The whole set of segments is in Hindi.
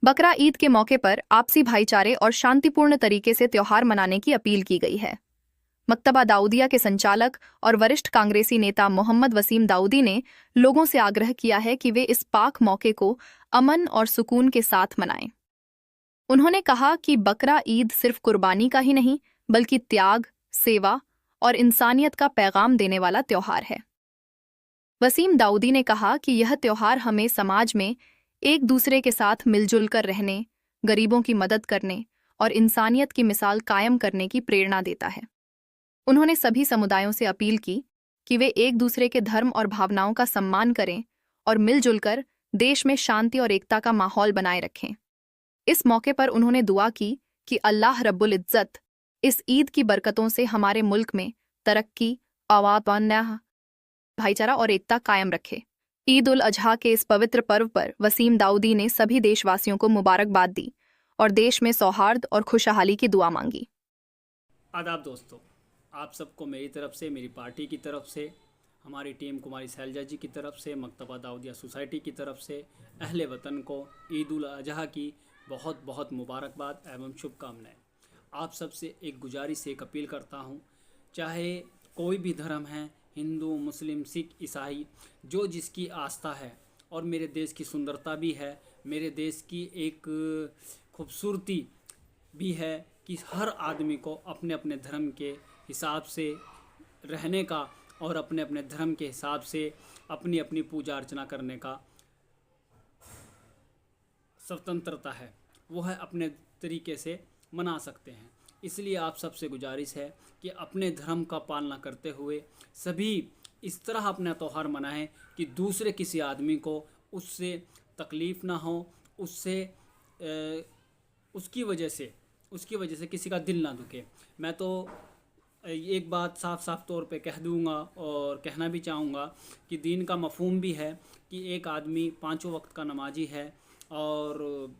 बकरा ईद के मौके पर आपसी भाईचारे और शांतिपूर्ण तरीके से त्योहार मनाने की अपील की गई है। मकतबा दाऊदिया के संचालक और वरिष्ठ कांग्रेसी नेता मोहम्मद वसीम दाऊदी ने लोगों से आग्रह किया है कि वे इस पाक मौके को अमन और सुकून के साथ मनाएं। उन्होंने कहा कि बकरा ईद सिर्फ कुर्बानी का ही नहीं, बल्कि त्याग, सेवा और इंसानियत का पैगाम देने वाला त्योहार है। वसीम दाऊदी ने कहा कि यह त्योहार हमें समाज में एक दूसरे के साथ मिलजुल कर रहने, गरीबों की मदद करने और इंसानियत की मिसाल कायम करने की प्रेरणा देता है। उन्होंने सभी समुदायों से अपील की कि वे एक दूसरे के धर्म और भावनाओं का सम्मान करें और मिलजुल कर देश में शांति और एकता का माहौल बनाए रखें। इस मौके पर उन्होंने दुआ की कि अल्लाह रब्बुल इज्जत इस ईद की बरकतों से हमारे मुल्क में तरक्की, आवाज़, भाईचारा और एकता कायम रखे। ईद उल अजहा के इस पवित्र पर्व पर वसीम दाऊदी ने सभी देशवासियों को मुबारकबाद दी और देश में सौहार्द और खुशहाली की दुआ मांगी। आदाब दोस्तों, आप सबको मेरी तरफ से, मेरी पार्टी की तरफ से, हमारी टीम कुमारी शैलजा जी की तरफ से, मकतबा दाऊदिया सोसाइटी की तरफ से अहले वतन को ईद उल अजहा की बहुत बहुत मुबारकबाद एवं शुभकामनाएं। आप सबसे एक गुजारिश, एक अपील करता हूं, चाहे कोई भी धर्म है, हिंदू, मुस्लिम, सिख, ईसाई, जो जिसकी आस्था है, और मेरे देश की सुंदरता भी है, मेरे देश की एक खूबसूरती भी है कि हर आदमी को अपने अपने धर्म के हिसाब से रहने का और अपने अपने धर्म के हिसाब से अपनी अपनी पूजा अर्चना करने का स्वतंत्रता है। वो है अपने तरीके से मना सकते हैं। इसलिए आप सबसे गुजारिश है कि अपने धर्म का पालना करते हुए सभी इस तरह अपना त्यौहार मनाएं कि दूसरे किसी आदमी को उससे तकलीफ़ ना हो, उसकी वजह से किसी का दिल ना दुखे। मैं तो एक बात साफ साफ तौर पे कह दूंगा और कहना भी चाहूँगा कि दीन का मफ़हूम भी है कि एक आदमी पाँचों वक्त का नमाजी है और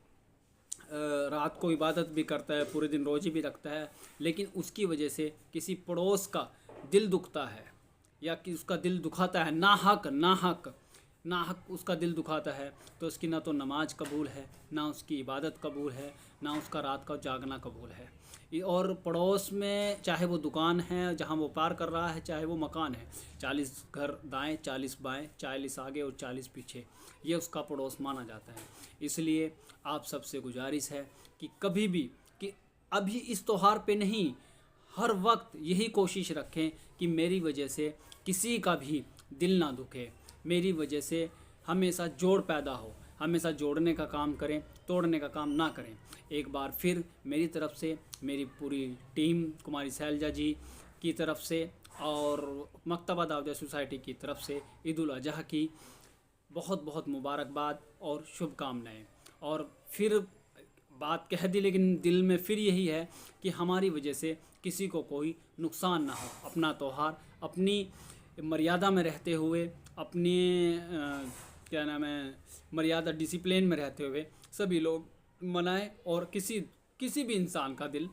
रात को इबादत भी करता है, पूरे दिन रोज़े भी रखता है, लेकिन उसकी वजह से किसी पड़ोस का दिल दुखता है या कि उसका दिल दुखाता है, नाहक उसका दिल दुखाता है, तो उसकी ना तो नमाज कबूल है, ना उसकी इबादत कबूल है, ना उसका रात का जागना कबूल है। और पड़ोस में चाहे वो दुकान है जहाँ वो पार कर रहा है, चाहे वो मकान है, 40 घर दाएं, 40 बाएं, 40 आगे और 40 पीछे, ये उसका पड़ोस माना जाता है। इसलिए आप सबसे गुजारिश है कि कभी भी, कि अभी इस त्यौहार पे नहीं, हर वक्त यही कोशिश रखें कि मेरी वजह से किसी का भी दिल ना दुखे, मेरी वजह से हमेशा जोड़ पैदा हो, हमेशा जोड़ने का काम करें, तोड़ने का काम ना करें। एक बार फिर मेरी तरफ से, मेरी पूरी टीम कुमारी शैलजा जी की तरफ से और मकतबा दाऊदिया सोसाइटी की तरफ से ईद उल अजहा की बहुत बहुत मुबारकबाद और शुभकामनाएं। और फिर बात कह दी, लेकिन दिल में फिर यही है कि हमारी वजह से किसी को कोई नुकसान ना हो। अपना त्यौहार अपनी मर्यादा में रहते हुए, अपनी मर्यादा डिसिप्लिन में रहते हुए सभी लोग मनाएं और किसी भी इंसान का दिल